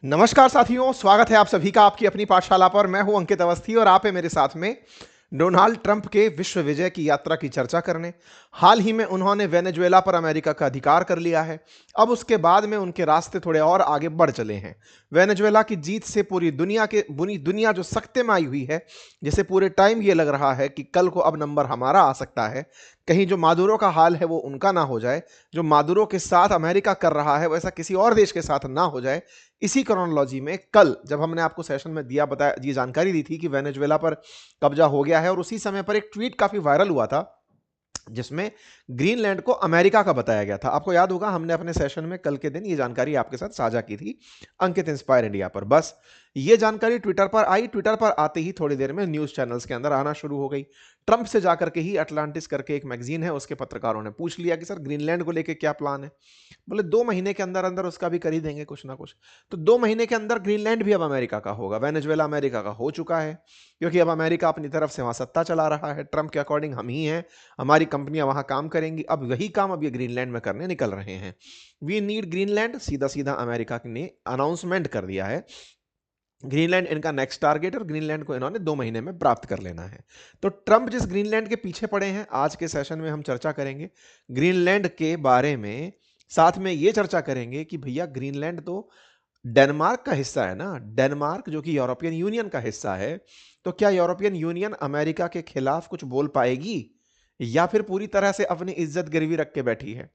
नमस्कार साथियों, स्वागत है आप सभी का आपकी अपनी पाठशाला पर। मैं हूं अंकित अवस्थी और आप है मेरे साथ में डोनाल्ड ट्रंप के विश्व विजय की यात्रा की चर्चा करने। हाल ही में उन्होंने वेनेजुएला पर अमेरिका का अधिकार कर लिया है। अब उसके बाद में उनके रास्ते थोड़े और आगे बढ़ चले हैं। वेनेजुएला की जीत से पूरी दुनिया जो सकते में आई हुई है, जिसे पूरे टाइम ये लग रहा है कि कल को अब नंबर हमारा आ सकता है, कहीं जो मादुरो का हाल है वो उनका ना हो जाए, जो मादुरो के साथ अमेरिका कर रहा है वैसा किसी और देश के साथ ना हो जाए। इसी क्रोनोलॉजी में कल जब हमने आपको सेशन में बताया, ये जानकारी दी थी कि वेनेजुएला पर कब्जा हो गया है, और उसी समय पर एक ट्वीट काफी वायरल हुआ था जिसमें ग्रीनलैंड को अमेरिका का बताया गया था। आपको याद होगा, हमने अपने सेशन में कल के दिन ये जानकारी आपके साथ साझा की थी अंकित इंस्पायर इंडिया पर। बस ये जानकारी ट्विटर पर आई। ट्विटर पर आते ही थोड़ी देर में न्यूज चैनल्स के अंदर आना शुरू हो गई। ट्रंप से जाकर के ही अटलांटिस करके एक मैगजीन है, उसके पत्रकारों ने पूछ लिया कि सर ग्रीनलैंड को लेकर क्या प्लान है। बोले 2 महीने के अंदर अंदर उसका भी कर ही देंगे कुछ ना कुछ। तो 2 महीने के अंदर ग्रीनलैंड भी अब अमेरिका का होगा। वेनेजुएला अमेरिका का हो चुका है, क्योंकि अब अमेरिका अपनी तरफ से वहां सत्ता चला रहा है। ट्रंप के अकॉर्डिंग हम ही हैं, हमारी कंपनियां वहां काम करेंगी। अब वही काम अब ये ग्रीनलैंड में करने निकल रहे हैं। वी नीड ग्रीनलैंड, सीधा सीधा अमेरिका ने अनाउंसमेंट कर दिया है। ग्रीनलैंड इनका नेक्स्ट टारगेट, और ग्रीनलैंड को इन्होंने 2 महीने में प्राप्त कर लेना है। तो ट्रंप जिस ग्रीनलैंड के पीछे पड़े हैं, आज के सेशन में हम चर्चा करेंगे ग्रीनलैंड के बारे में। साथ में ये चर्चा करेंगे कि भैया ग्रीनलैंड तो डेनमार्क का हिस्सा है ना। डेनमार्क जो कि यूरोपियन यूनियन का हिस्सा है, तो क्या यूरोपियन यूनियन अमेरिका के खिलाफ कुछ बोल पाएगी, या फिर पूरी तरह से अपनी इज्जत गिरवी रख के बैठी है,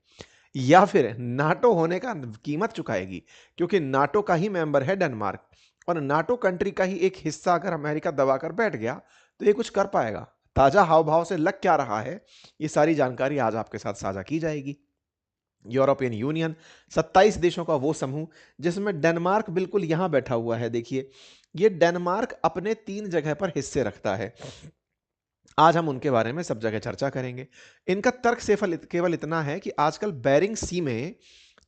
या फिर नाटो होने का कीमत चुकाएगी, क्योंकि नाटो का ही मेंबर है डेनमार्क, और नाटो कंट्री का ही एक हिस्सा अगर अमेरिका दबाकर बैठ गया तो ये कुछ कर पाएगा। ताजा हाव भाव से लग क्या रहा है, ये सारी जानकारी आज आपके साथ साझा की जाएगी। यूरोपियन यूनियन 27 देशों का वो समूह जिसमें डेनमार्क बिल्कुल यहां बैठा हुआ है। देखिए, ये डेनमार्क अपने 3 जगह पर हिस्से रखता है। आज हम उनके बारे में सब जगह चर्चा करेंगे। इनका तर्क केवल इतना है कि आजकल बेरिंग सी में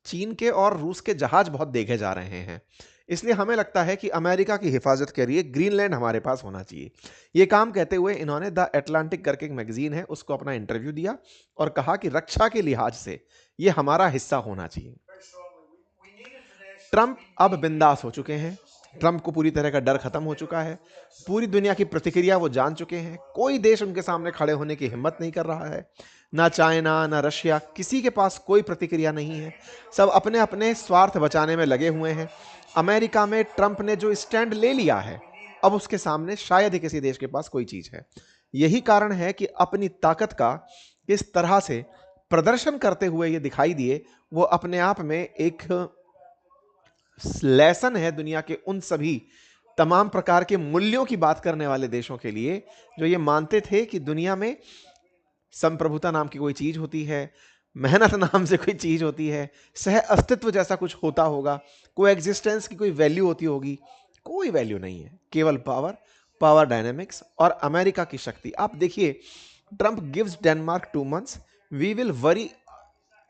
चीन के और रूस के जहाज बहुत देखे जा रहे हैं, इसलिए हमें लगता है कि अमेरिका की हिफाजत के लिए ग्रीनलैंड हमारे पास होना चाहिए। ये काम कहते हुए इन्होंने द एटलांटिक करके एक मैगजीन है, उसको अपना इंटरव्यू दिया और कहा कि रक्षा के लिहाज से ये हमारा हिस्सा होना चाहिए। ट्रंप अब बिंदास हो चुके हैं। ट्रंप को पूरी तरह का डर खत्म हो चुका है। पूरी दुनिया की प्रतिक्रिया वो जान चुके हैं। कोई देश उनके सामने खड़े होने की हिम्मत नहीं कर रहा है। ना चाइना, ना रशिया, किसी के पास कोई प्रतिक्रिया नहीं है। सब अपने अपने स्वार्थ बचाने में लगे हुए हैं। अमेरिका में ट्रंप ने जो स्टैंड ले लिया है, अब उसके सामने शायद ही किसी देश के पास कोई चीज है। यही कारण है कि अपनी ताकत का इस तरह से प्रदर्शन करते हुए ये दिखाई दिए। वो अपने आप में एक लेसन है दुनिया के उन सभी तमाम प्रकार के मूल्यों की बात करने वाले देशों के लिए, जो ये मानते थे कि दुनिया में संप्रभुता नाम की कोई चीज होती है, मेहनत नाम से कोई चीज होती है, सह अस्तित्व जैसा कुछ होता होगा, कोई एग्जिस्टेंस की कोई वैल्यू होती होगी। कोई वैल्यू नहीं है, केवल पावर, पावर डायनेमिक्स और अमेरिका की शक्ति। आप देखिए, Trump gives Denmark 2 months, we will worry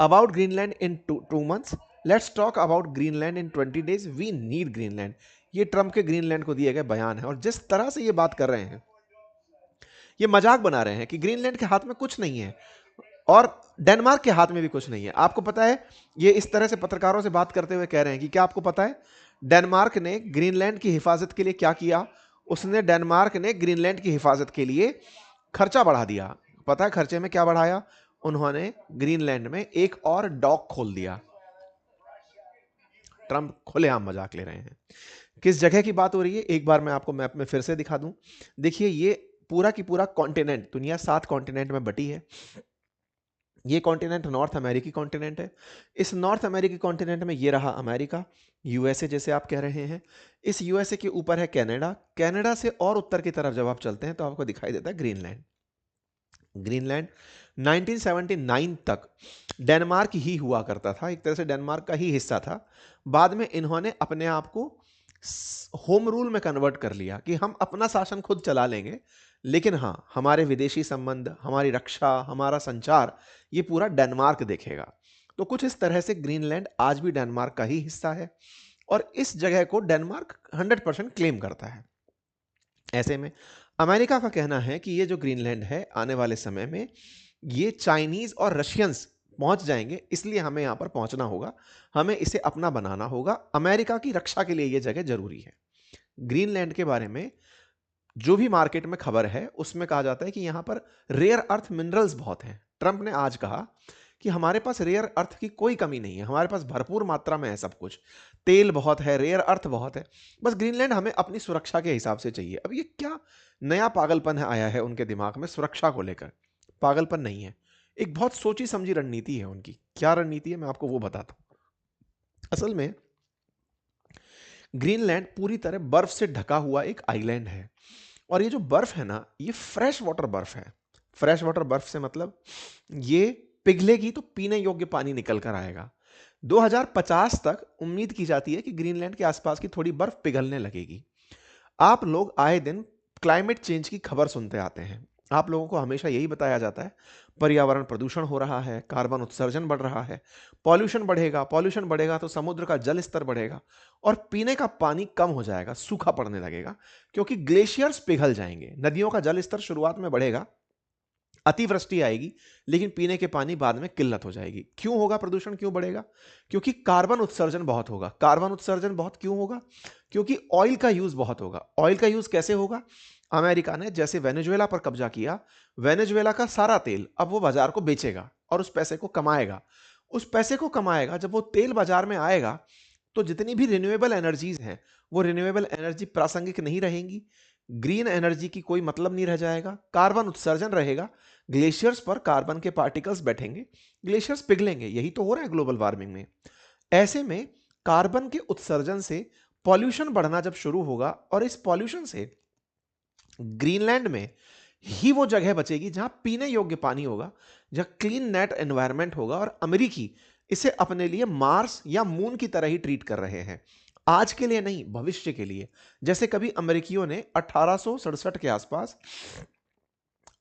about Greenland in 2 months, let's talk about Greenland in 20 days, we need Greenland. ये ट्रंप के ग्रीनलैंड को दिए गए बयान है, और जिस तरह से ये बात कर रहे हैं, ये मजाक बना रहे हैं कि ग्रीनलैंड के हाथ में कुछ नहीं है और डेनमार्क के हाथ में भी कुछ नहीं है। आपको पता है, ये इस तरह से पत्रकारों से बात करते हुए कह रहे हैं कि क्या आपको पता है डेनमार्क ने ग्रीनलैंड की हिफाजत के लिए क्या किया? उसने डेनमार्क ने ग्रीनलैंड की हिफाजत के लिए खर्चा बढ़ा दिया। पता है खर्चे में क्या बढ़ाया? उन्होंने ग्रीनलैंड में एक और डॉक खोल दिया। ट्रंप खुलेआम मजाक ले रहे हैं। किस जगह की बात हो रही है, एक बार मैं आपको मैप में फिर से दिखा दूं। देखिए, ये पूरा की पूरा कॉन्टिनेंट, दुनिया 7 कॉन्टिनेंट में बटी है। ये कॉन्टिनेंट नॉर्थ अमेरिकी कॉन्टिनेंट है। इस नॉर्थ अमेरिकी कॉन्टिनेंट में ये रहा अमेरिका, यूएसए जैसे आप कह रहे हैं। इस यूएसए के ऊपर है कनाडा। कनाडा से और उत्तर की तरफ जब आप चलते हैं तो आपको दिखाई देता है ग्रीनलैंड। ग्रीनलैंड 1979 तक डेनमार्क ही हुआ करता था, एक तरह से डेनमार्क का ही हिस्सा था। बाद में इन्होंने अपने आप को होम रूल में कन्वर्ट कर लिया कि हम अपना शासन खुद चला लेंगे, लेकिन हाँ, हमारे विदेशी संबंध, हमारी रक्षा, हमारा संचार, ये पूरा डेनमार्क देखेगा। तो कुछ इस तरह से ग्रीनलैंड आज भी डेनमार्क का ही हिस्सा है, और इस जगह को डेनमार्क 100% क्लेम करता है। ऐसे में अमेरिका का कहना है कि ये जो ग्रीनलैंड है, आने वाले समय में ये चाइनीज और रशियंस पहुंच जाएंगे, इसलिए हमें यहां पर पहुंचना होगा, हमें इसे अपना बनाना होगा। अमेरिका की रक्षा के लिए यह जगह जरूरी है। ग्रीनलैंड के बारे में जो भी मार्केट में खबर है उसमें कहा जाता है कि यहां पर रेयर अर्थ मिनरल्स बहुत हैं। ट्रंप ने आज कहा कि हमारे पास रेयर अर्थ की कोई कमी नहीं है, हमारे पास भरपूर मात्रा में है सब कुछ, तेल बहुत है, रेयर अर्थ बहुत है, बस ग्रीनलैंड हमें अपनी सुरक्षा के हिसाब से चाहिए। अब ये क्या नया पागलपन है आया है उनके दिमाग में सुरक्षा को लेकर? पागलपन नहीं है, एक बहुत सोची समझी रणनीति है उनकी। क्या रणनीति है मैं आपको वो बताता हूं। असल में ग्रीनलैंड पूरी तरह बर्फ से ढका हुआ एक आइलैंड है, और ये जो बर्फ है ना, ये फ्रेश वाटर बर्फ है। फ्रेश वाटर बर्फ से मतलब ये पिघलेगी तो पीने योग्य पानी निकल कर आएगा। 2050 तक उम्मीद की जाती है कि ग्रीनलैंड के आसपास की थोड़ी बर्फ पिघलने लगेगी। आप लोग आए दिन क्लाइमेट चेंज की खबर सुनते आते हैं, आप लोगों को हमेशा यही बताया जाता है पर्यावरण प्रदूषण हो रहा है, कार्बन उत्सर्जन बढ़ रहा है, पॉल्यूशन बढ़ेगा तो समुद्र का जल स्तर बढ़ेगा और पीने का पानी कम हो जाएगा, सूखा पड़ने लगेगा, क्योंकि ग्लेशियर्स पिघल जाएंगे, नदियों का जल स्तर शुरुआत में बढ़ेगा, अतिवृष्टि आएगी, लेकिन पीने के पानी बाद में किल्लत हो जाएगी। क्यों होगा प्रदूषण, क्यों बढ़ेगा? क्योंकि कार्बन उत्सर्जन बहुत होगा। कार्बन उत्सर्जन बहुत क्यों होगा? क्योंकि ऑयल का यूज बहुत होगा। ऑयल का यूज कैसे होगा? अमेरिका ने जैसे वेनेजुएला पर कब्जा किया, वेनेजुएला का सारा तेल अब वो बाजार को बेचेगा और उस पैसे को कमाएगा। उस पैसे को कमाएगा, जब वो तेल बाजार में आएगा तो जितनी भी रिन्यूएबल एनर्जीज हैं वो रिन्यूएबल एनर्जी प्रासंगिक नहीं रहेंगी, ग्रीन एनर्जी की कोई मतलब नहीं रह जाएगा, कार्बन उत्सर्जन रहेगा, ग्लेशियर्स पर कार्बन के पार्टिकल्स बैठेंगे, ग्लेशियर्स पिघलेंगे। यही तो हो रहा है ग्लोबल वार्मिंग में। ऐसे में कार्बन के उत्सर्जन से पॉल्यूशन बढ़ना जब शुरू होगा, और इस पॉल्यूशन से ग्रीनलैंड में ही वो जगह बचेगी जहां पीने योग्य पानी होगा, जहां क्लीन नेट एनवायरनमेंट होगा, और अमेरिकी इसे अपने लिए मार्स या मून की तरह ही ट्रीट कर रहे हैं। आज के लिए नहीं, भविष्य के लिए। जैसे कभी अमेरिकियों ने 1867 के आसपास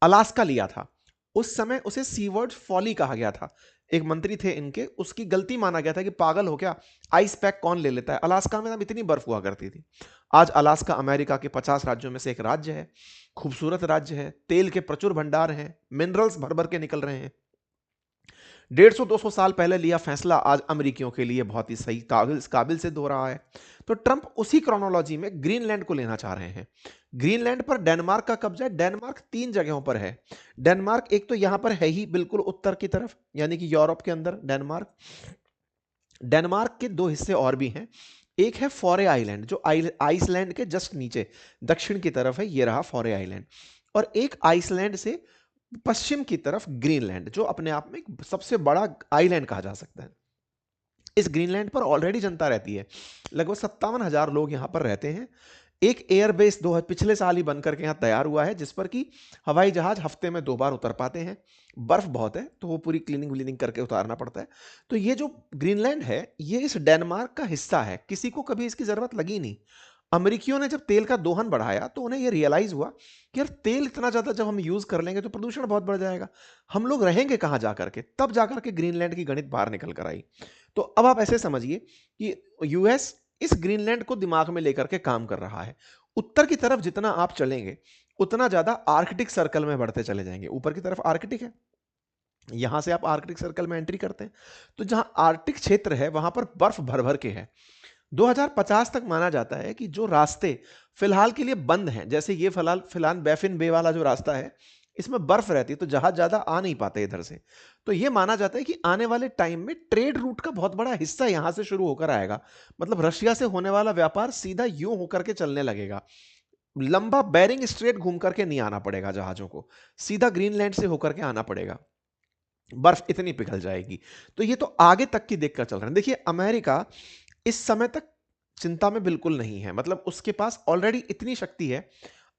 अलास्का लिया था, उस समय उसे सीवर्ड फॉली कहा गया था। एक मंत्री थे इनके, उसकी गलती माना गया था कि पागल हो क्या, आइस पैक कौन ले लेता है, अलास्का में तब इतनी बर्फ हुआ करती थी। आज अलास्का अमेरिका के 50 राज्यों में से एक राज्य है, खूबसूरत राज्य है, तेल के प्रचुर भंडार हैं, मिनरल्स भर भर के निकल रहे हैं। 150-200 साल पहले लिया फैसला आज अमेरिकियों के लिए बहुत ही सही काबिल सिद्ध हो रहा है। तो ट्रंप उसी क्रोनोलॉजी में ग्रीनलैंड को लेना चाह रहे हैं। ग्रीनलैंड पर डेनमार्क का कब्जा है। डेनमार्क 3 जगहों पर है। डेनमार्क एक तो यहां पर है ही बिल्कुल उत्तर की तरफ, यानी कि यूरोप के अंदर डेनमार्क। डेनमार्क के 2 हिस्से और भी हैं। एक है फॉरे आइलैंड, जो आइसलैंड के जस्ट नीचे दक्षिण की तरफ है, ये रहा फॉरे आइलैंड। और एक आइसलैंड से पश्चिम की तरफ ग्रीनलैंड, जो अपने आप में एक सबसे बड़ा आइलैंड कहा जा सकता है। इस ग्रीनलैंड पर ऑलरेडी जनता रहती है, लगभग 57,000 लोग यहां पर रहते हैं। एक एयरबेस पिछले साल ही बनकर के यहां तैयार हुआ है, जिस पर कि हवाई जहाज हफ्ते में 2 बार उतर पाते हैं। बर्फ बहुत है तो वो पूरी क्लीनिंग व्लीनिंग करके उतारना पड़ता है। तो ये जो ग्रीनलैंड है ये इस डेनमार्क का हिस्सा है, किसी को कभी इसकी जरूरत लगी नहीं। अमेरिकियों ने जब तेल का दोहन बढ़ाया तो उन्हें यह रियलाइज हुआ कि यार तेल इतना ज्यादा जब हम यूज कर लेंगे तो प्रदूषण बहुत बढ़ जाएगा, हम लोग रहेंगे कहां जाकर के। तब जाकर के ग्रीनलैंड की गणित बाहर निकल कर आई। तो अब आप ऐसे समझिए कि यूएस इस ग्रीनलैंड को दिमाग में लेकर के काम कर रहा है। उत्तर की तरफ जितना आप चलेंगे उतना ज्यादा आर्कटिक सर्कल में बढ़ते चले जाएंगे। ऊपर की तरफ आर्कटिक है, यहां से आप आर्कटिक सर्कल में एंट्री करते हैं तो जहां आर्कटिक क्षेत्र है वहां पर बर्फ भर भर के है। 2050 तक माना जाता है कि जो रास्ते फिलहाल के लिए बंद हैं, जैसे ये फिलहाल बैफिन बे वाला जो रास्ता है, इसमें बर्फ रहती है तो जहाज ज्यादा आ नहीं पाते इधर से। तो ये माना जाता है कि आने वाले टाइम में ट्रेड रूट का बहुत बड़ा हिस्सा यहां से शुरू होकर आएगा। मतलब रशिया से होने वाला व्यापार सीधा यूं होकर के चलने लगेगा, लंबा बेरिंग स्ट्रेट घूम करके नहीं आना पड़ेगा जहाजों को, सीधा ग्रीनलैंड से होकर के आना पड़ेगा। बर्फ इतनी पिघल जाएगी। तो ये तो आगे तक की देखकर चल रहे हैं। देखिए अमेरिका इस समय तक चिंता में बिल्कुल नहीं है, मतलब उसके पास ऑलरेडी इतनी शक्ति है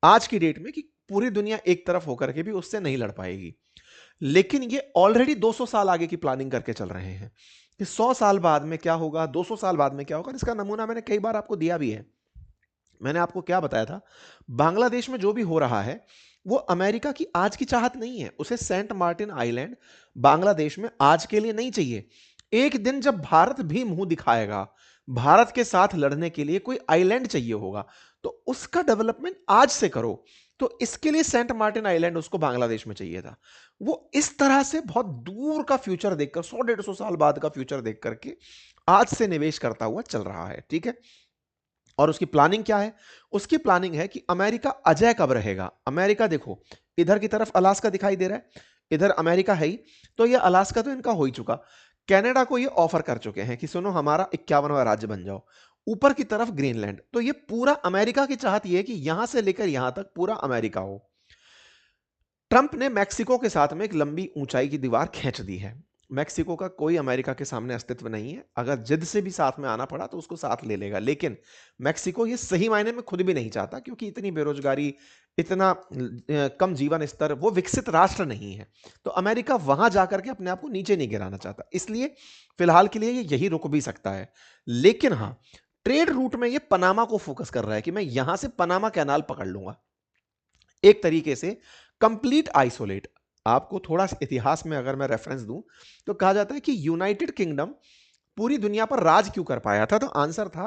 आज की डेट में कि पूरी दुनिया एक तरफ होकर के भी उससे नहीं लड़ पाएगी। लेकिन ये ऑलरेडी 200 साल आगे की प्लानिंग करके चल रहे हैं कि 100 साल बाद में क्या होगा, 200 साल बाद में क्या होगा। इसका नमूना मैंने कई बार आपको दिया भी है। मैंने आपको क्या बताया था, बांग्लादेश में जो भी हो रहा है वो अमेरिका की आज की चाहत नहीं है। उसे सेंट मार्टिन आइलैंड बांग्लादेश में आज के लिए नहीं चाहिए। एक दिन जब भारत भी मुंह दिखाएगा, भारत के साथ लड़ने के लिए कोई आइलैंड चाहिए होगा, तो उसका डेवलपमेंट आज से करो। तो इसके लिए सेंट मार्टिन आइलैंड उसको बांग्लादेश में चाहिए था। वो इस तरह से बहुत दूर का फ्यूचर देखकर, 100-150 साल बाद का फ्यूचर देख करके आज से निवेश करता हुआ चल रहा है, ठीक है। और उसकी प्लानिंग क्या है? उसकी प्लानिंग है कि अमेरिका अजय कब रहेगा। अमेरिका देखो, इधर की तरफ अलास्का दिखाई दे रहा है, इधर अमेरिका है ही, तो ये अलास्का तो इनका हो ही चुका। कनाडा को ये ऑफर कर चुके हैं कि सुनो हमारा 51वां राज्य बन जाओ। ऊपर की तरफ ग्रीनलैंड, तो ये पूरा अमेरिका की चाहत ये है कि यहां से लेकर यहां तक पूरा अमेरिका हो। ट्रंप ने मैक्सिको के साथ में एक लंबी ऊंचाई की दीवार खींच दी है। मैक्सिको का कोई अमेरिका के सामने अस्तित्व नहीं है, अगर जिद से भी साथ में आना पड़ा तो उसको साथ ले लेगा, लेकिन मैक्सिको ये सही मायने में खुद भी नहीं चाहता, क्योंकि इतनी बेरोजगारी, इतना कम जीवन स्तर, वो विकसित राष्ट्र नहीं है। तो अमेरिका वहां जाकर के अपने आप को नीचे नहीं गिराना चाहता, इसलिए फिलहाल के लिए ये यही रुक भी सकता है। लेकिन हाँ, ट्रेड रूट में ये पनामा को फोकस कर रहा है कि मैं यहां से पनामा कैनाल पकड़ लूंगा, एक तरीके से कंप्लीट आइसोलेट। आपको थोड़ा इतिहास में अगर मैं रेफरेंस दूं, तो कहा जाता है कि यूनाइटेड किंगडम पूरी दुनिया पर राज क्यों कर पाया था, तो आंसर था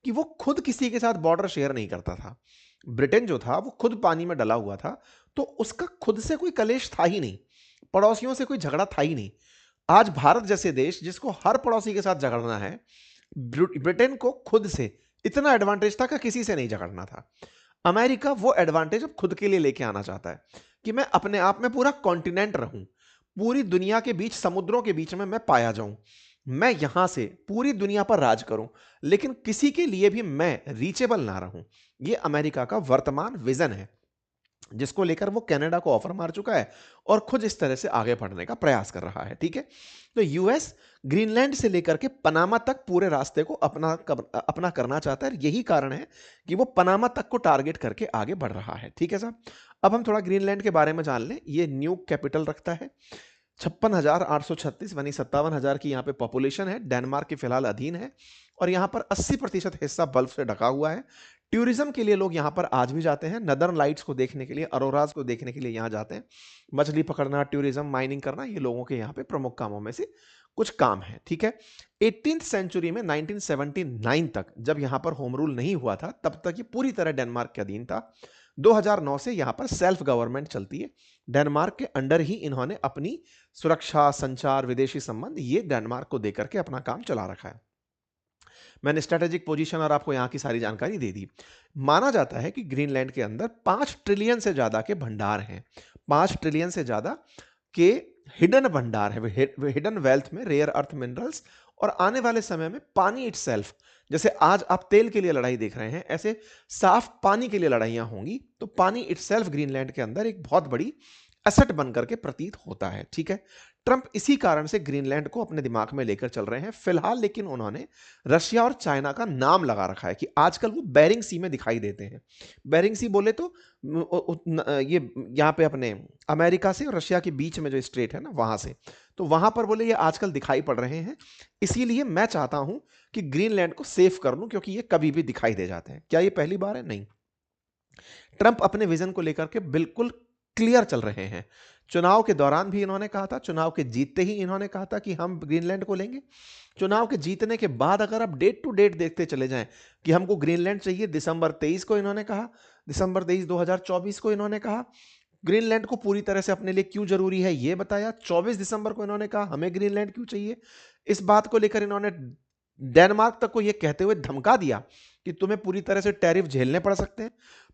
कि वो खुद किसी के साथ बॉर्डर शेयर नहीं करता था। ब्रिटेन जो था वो खुद पानी में डला हुआ था, तो उसका खुद से कोई कलेश था ही नहीं, पड़ोसियों से कोई झगड़ा था ही नहीं। आज भारत जैसे देश जिसको हर पड़ोसी के साथ झगड़ना है, ब्रिटेन को खुद से इतना एडवांटेज था कि किसी से नहीं झगड़ना था। अमेरिका वो एडवांटेज अब खुद के लिए लेके आना चाहता है कि मैं अपने आप में पूरा कॉन्टिनेंट रहूं, पूरी दुनिया के बीच, समुद्रों के बीच में मैं पाया जाऊं, मैं यहां से पूरी दुनिया पर राज करूं, लेकिन किसी के लिए भी मैं रीचेबल ना रहूं। ये अमेरिका का वर्तमान विजन है, जिसको लेकर वो कनाडा को ऑफर मार चुका है और खुद इस तरह से आगे बढ़ने का प्रयास कर रहा है, ठीक है। तो यूएस ग्रीनलैंड से लेकर के पनामा तक पूरे रास्ते को अपना करना चाहता है। यही कारण है कि वो पनामा तक को टारगेट करके आगे बढ़ रहा है, ठीक है साहब। अब हम थोड़ा ग्रीनलैंड के बारे में जान लें। ये न्यू कैपिटल रखता है, 56,836 यानी 57,000 की यहाँ पे पॉपुलेशन है। डेनमार्क के फिलहाल अधीन है और यहाँ पर 80% हिस्सा बर्फ से ढका हुआ है। टूरिज्म के लिए लोग यहाँ पर आज भी जाते हैं, नदर्न लाइट्स को देखने के लिए, अरोराज को देखने के लिए यहाँ जाते हैं। मछली पकड़ना, टूरिज्म, माइनिंग करना, ये लोगों के यहाँ पे प्रमुख कामों में से कुछ काम है, ठीक है। 18th सेंचुरी में 1979 तक जब यहाँ पर होम रूल नहीं हुआ था, तब तक ये पूरी तरह डेनमार्क के अधीन था। 2009 से यहाँ पर सेल्फ गवर्नमेंट चलती है। डेनमार्क के अंडर ही इन्होंने अपनी सुरक्षा, संचार, विदेशी संबंध, ये डेनमार्क को देकर के अपना काम चला रखा है। मैंने स्ट्रेटेजिक पोजीशन और आपको यहाँ की सारी जानकारी दे दी। माना जाता है कि ग्रीनलैंड के अंदर 5 ट्रिलियन से ज्यादा के भंडार हैं, 5 ट्रिलियन से ज्यादा के हिडन भंडार है, हिडन वेल्थ में रेयर अर्थ मिनरल्स। और आने वाले समय में पानी इटसेल्फ, जैसे आज आप तेल के लिए लड़ाई देख रहे हैं, ऐसे साफ पानी के लिए लड़ाइयां होंगी। तो पानी इटसेल्फ ग्रीनलैंड के अंदर एक बहुत बड़ी एसेट बनकर के प्रतीत होता है, ठीक है। ट्रंप इसी कारण से ग्रीनलैंड को अपने दिमाग में लेकर चल रहे हैं फिलहाल, लेकिन उन्होंने रशिया और चाइना का नाम लगा रखा है कि आजकल वो बेरिंग सी में दिखाई देते हैं। बेरिंग सी बोले तो ये यहाँ पे अपने अमेरिका से और रशिया के बीच में जो स्ट्रेट है ना, वहां से, तो वहां पर बोले ये आजकल दिखाई पड़ रहे हैं। इसीलिए मैं चाहता हूं कि ग्रीनलैंड को सेफ कर लूं, क्योंकि ये कभी भी दिखाई दे जाते हैं। क्या ये पहली बार है? नहीं। ट्रंप अपने विजन को लेकर के बिल्कुल क्लियर चल रहे हैं। चुनाव के दौरान भी इन्होंने कहा था, चुनाव के जीतते ही इन्होंने कहा था कि हम ग्रीनलैंड को लेंगे। चुनाव के जीतने के बाद अगर आप डेट टू डेट देखते चले जाएं कि हमको ग्रीनलैंड चाहिए, दिसंबर 23 को इन्होंने कहा, दिसंबर 23 2024 को इन्होंने कहा ग्रीनलैंड को पूरी तरह से अपने लिए क्यों जरूरी है ये बताया। 24 दिसंबर को इन्होंने कहा हमें ग्रीनलैंड क्यों चाहिए। इस बात को लेकर इन्होंने डेनमार्क तक को यह कहते हुए धमका दिया कि तुम्हें पूरी तरह से टैरिफ झेलने पड़ सकते हैं।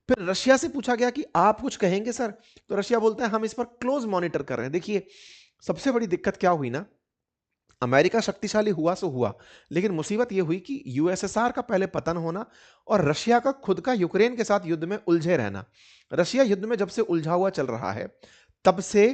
फिर रशिया से पूछा गया कि आप कुछ कहेंगे सर, तो रशिया बोलता है हम इस पर क्लोज मॉनिटर कर रहे हैं। देखिए सबसे बड़ी दिक्कत क्या हुई ना, अमेरिका शक्तिशाली हुआ सो हुआ, लेकिन मुसीबत यह हुई कि यूएसएसआर का पहले पतन होना और रशिया का खुद का यूक्रेन के साथ युद्ध में उलझे रहना। रशिया युद्ध में जब से उलझा हुआ चल रहा है, तब से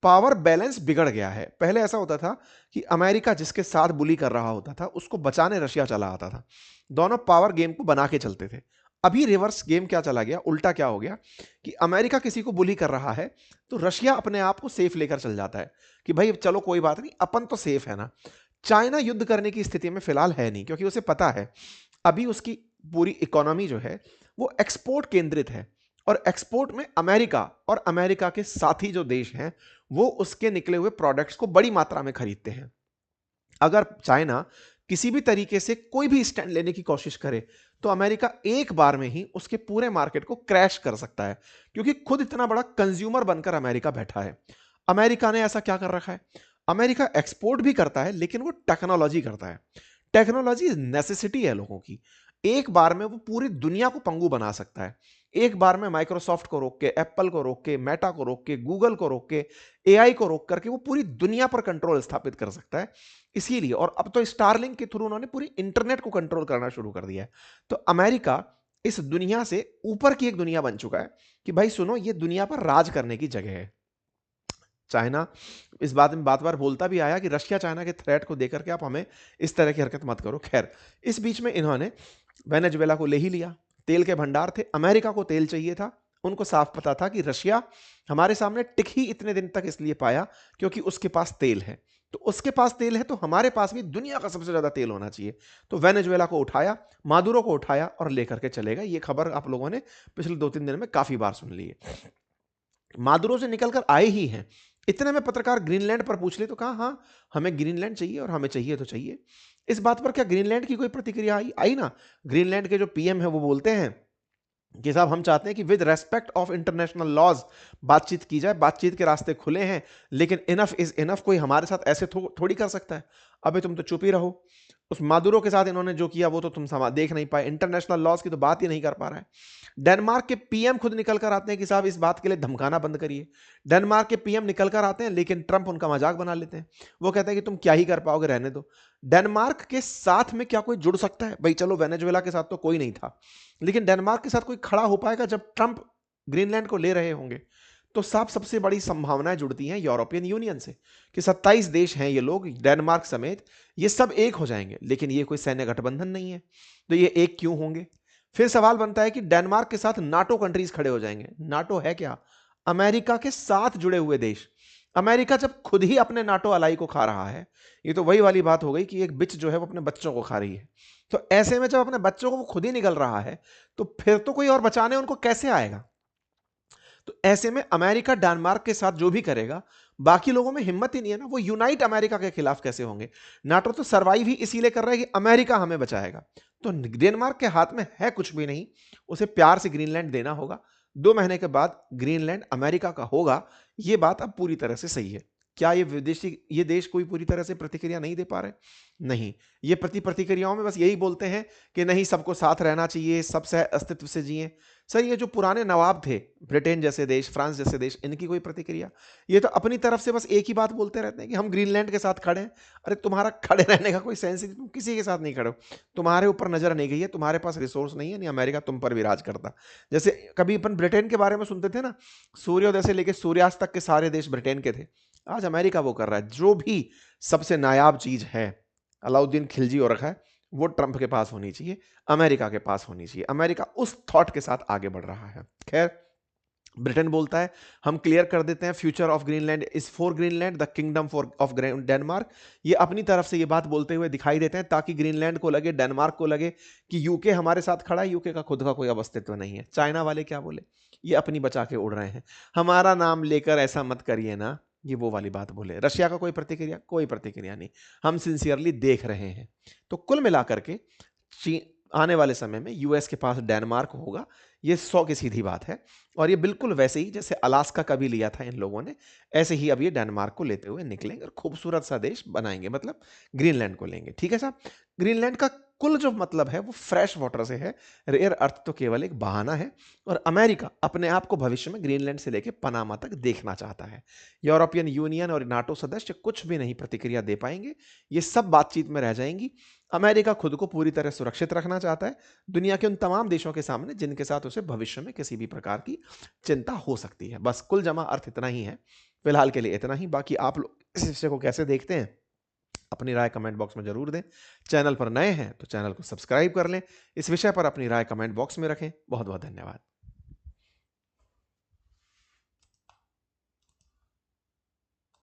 पावर बैलेंस बिगड़ गया है। पहले ऐसा होता था कि अमेरिका जिसके साथ बुली कर रहा होता था उसको बचाने रशिया चला आता था, दोनों पावर गेम को बना के चलते थे। अभी रिवर्स गेम क्या चला गया, उल्टा क्या हो गया कि अमेरिका किसी को बुली कर रहा है तो रशिया अपने आप को सेफ लेकर चल जाता है कि भाई चलो कोई बात नहीं, अपन तो सेफ है ना। चाइना युद्ध करने की स्थिति में फिलहाल है नहीं, क्योंकि उसे पता है अभी उसकी पूरी इकोनॉमी जो है वो एक्सपोर्ट केंद्रित है, और एक्सपोर्ट में अमेरिका और अमेरिका के साथी जो देश हैं वो उसके निकले हुए प्रोडक्ट्स को बड़ी मात्रा में खरीदते हैं। अगर चाइना किसी भी तरीके से कोई भी स्टैंड लेने की कोशिश करे तो अमेरिका एक बार में ही उसके पूरे मार्केट को क्रैश कर सकता है, क्योंकि खुद इतना बड़ा कंज्यूमर बनकर अमेरिका बैठा है। अमेरिका ने ऐसा क्या कर रखा है? अमेरिका एक्सपोर्ट भी करता है लेकिन वो टेक्नोलॉजी करता है। टेक्नोलॉजी नेसेसिटी है लोगों की। एक बार में वो पूरी दुनिया को पंगु बना सकता है। एक बार में माइक्रोसॉफ्ट को रोक के, एप्पल को रोक के, मेटा को रोक के, गूगल को रोक के, एआई को रोक करके वो पूरी दुनिया पर कंट्रोल स्थापित कर सकता है। इसीलिए, और अब तो स्टारलिंक के थ्रू उन्होंने पूरी इंटरनेट को कंट्रोल करना शुरू कर दिया है। तो अमेरिका इस दुनिया से ऊपर की एक दुनिया बन चुका है कि भाई सुनो, ये दुनिया पर राज करने की जगह है। चाइना इस बात में बार बार बोलता भी आया कि रशिया चाइना के थ्रेट को देकर के आप हमें इस तरह की हरकत मत करो। खैर, इस बीच में इन्होंने वेनेजुएला को ले ही लिया। तेल के भंडार थे, अमेरिका को तेल चाहिए था। उनको साफ पता था कि रशिया हमारे सामने टिक ही इतने दिन तक इसलिए पाया क्योंकि उसके पास तेल है। तो उसके पास तेल है तो हमारे पास भी दुनिया का सबसे ज्यादा तेल होना चाहिए। तो वेनेजुएला को उठाया, मादुरो को उठाया और लेकर के चले गए। ये खबर आप लोगों ने पिछले 2-3 दिन में काफी बार सुन ली है। मादुरो से निकलकर आए ही हैं। इतने में पत्रकार ग्रीनलैंड पर पूछ ले तो कहा हाँ, हमें ग्रीनलैंड चाहिए और हमें चाहिए तो चाहिए। इस बात पर क्या ग्रीनलैंड की कोई प्रतिक्रिया आई ना? ग्रीनलैंड के जो पीएम है वो बोलते हैं कि साहब हम चाहते हैं कि with respect of international laws बातचीत की जाए, बातचीत के रास्ते खुले हैं, लेकिन इनफ इज इनफ। कोई हमारे साथ ऐसे थोड़ी कर सकता है। अबे तुम तो चुप ही रहो। उस मादुरो के साथ इन्होंने जो किया वो तो तुम देख नहीं पाए। इंटरनेशनल लॉज की तो बात ही नहीं कर पा रहा है। डेनमार्क के पीएम खुद निकल कर आते हैं कि साहब इस बात के लिए धमकाना बंद करिए। डेनमार्क के पीएम निकल कर आते हैं लेकिन ट्रंप उनका मजाक बना लेते हैं। वो कहते हैं कि तुम क्या ही कर पाओगे, रहने दो। डेनमार्क के साथ में क्या कोई जुड़ सकता है? भाई चलो, वेनेजुएला के साथ तो कोई नहीं था, लेकिन डेनमार्क के साथ कोई खड़ा हो पाएगा जब ट्रंप ग्रीनलैंड को ले रहे होंगे? तो साफ सबसे बड़ी संभावनाएं जुड़ती हैं यूरोपियन यूनियन से कि 27 देश हैं ये लोग, डेनमार्क समेत, ये सब एक हो जाएंगे। लेकिन ये कोई सैन्य गठबंधन नहीं है, तो ये एक क्यों होंगे? फिर सवाल बनता है कि डेनमार्क के साथ नाटो कंट्रीज खड़े हो जाएंगे। नाटो है क्या? अमेरिका के साथ जुड़े हुए देश। अमेरिका जब खुद ही अपने नाटो अलाई को खा रहा है, ये तो वही वाली बात हो गई कि एक बिच जो है वो अपने बच्चों को खा रही है। तो ऐसे में जब अपने बच्चों को वो खुद ही निगल रहा है, तो फिर तो कोई और बचाने उनको कैसे आएगा? तो ऐसे में अमेरिका डेनमार्क के साथ जो भी करेगा, बाकी लोगों में हिम्मत ही नहीं है ना, वो यूनाइट अमेरिका के खिलाफ कैसे होंगे? नाटो तो सरवाइव ही इसीलिए कर रहा है कि अमेरिका हमें बचाएगा। तो डेनमार्क के हाथ में है कुछ भी नहीं, उसे प्यार से ग्रीनलैंड देना होगा। 2 महीने के बाद ग्रीनलैंड अमेरिका का होगा। ये बात अब पूरी तरह से सही है। क्या ये देश कोई पूरी तरह से प्रतिक्रिया नहीं दे पा रहे? नहीं। ये प्रतिक्रियाओं में बस यही बोलते हैं कि नहीं, सबको साथ रहना चाहिए, सबसे अस्तित्व से जिए। सर, ये जो पुराने नवाब थे, ब्रिटेन जैसे देश, फ्रांस जैसे देश, इनकी कोई प्रतिक्रिया? ये तो अपनी तरफ से बस एक ही बात बोलते रहते हैं कि हम ग्रीनलैंड के साथ खड़े हैं। अरे तुम्हारा खड़े रहने का कोई सेंस ही नहीं, तुम किसी के साथ नहीं खड़े हो। तुम्हारे ऊपर नजर नहीं गई है, तुम्हारे पास रिसोर्स नहीं है, नहीं अमेरिका तुम पर भी राज करता। जैसे कभी अपन ब्रिटेन के बारे में सुनते थे ना, सूर्योदय से लेकर सूर्यास्त तक के सारे देश ब्रिटेन के थे। आज अमेरिका वो कर रहा है। जो भी सबसे नायाब चीज है, अलाउद्दीन खिलजी हो रखा है, वो ट्रंप के पास होनी चाहिए, अमेरिका के पास होनी चाहिए। अमेरिका उस थॉट के साथ आगे बढ़ रहा है। खैर, ब्रिटेन बोलता है हम क्लियर कर देते हैं, future of Greenland is for Greenland, the kingdom for of Denmark. ये अपनी तरफ से ये बात बोलते हुए दिखाई देते हैं ताकि ग्रीनलैंड को लगे, डेनमार्क को लगे कि यूके हमारे साथ खड़ा है, यूके का खुद का कोई अस्तित्व नहीं है। चाइना वाले क्या बोले? ये अपनी बचा के उड़ रहे हैं, हमारा नाम लेकर ऐसा मत करिए ना, ये वो वाली बात बोले। रशिया का कोई प्रतिक्रिया? कोई प्रतिक्रिया नहीं। हम सिंसियरली देख रहे हैं। तो कुल मिलाकर के आने वाले समय में यूएस के पास डेनमार्क होगा, ये 100 की सीधी बात है। और ये बिल्कुल वैसे ही जैसे अलास्का का भी लिया था इन लोगों ने, ऐसे ही अब ये डेनमार्क को लेते हुए निकलेंगे और खूबसूरत सा देश बनाएंगे, मतलब ग्रीनलैंड को लेंगे। ठीक है साहब। ग्रीनलैंड का कुल जो मतलब है वो फ्रेश वाटर से है, रेयर अर्थ तो केवल एक बहाना है। और अमेरिका अपने आप को भविष्य में ग्रीनलैंड से लेकर पनामा तक देखना चाहता है। यूरोपियन यूनियन और नाटो सदस्य कुछ भी नहीं प्रतिक्रिया दे पाएंगे, ये सब बातचीत में रह जाएंगी। अमेरिका खुद को पूरी तरह सुरक्षित रखना चाहता है दुनिया के उन तमाम देशों के सामने जिनके साथ उसे भविष्य में किसी भी प्रकार की चिंता हो सकती है। बस कुल जमा अर्थ इतना ही है, फिलहाल के लिए इतना ही। बाकी आप लोग इस विषय को कैसे देखते हैं, अपनी राय कमेंट बॉक्स में जरूर दें। चैनल पर नए हैं तो चैनल को सब्सक्राइब कर लें। इस विषय पर अपनी राय कमेंट बॉक्स में रखें। बहुत बहुत धन्यवाद।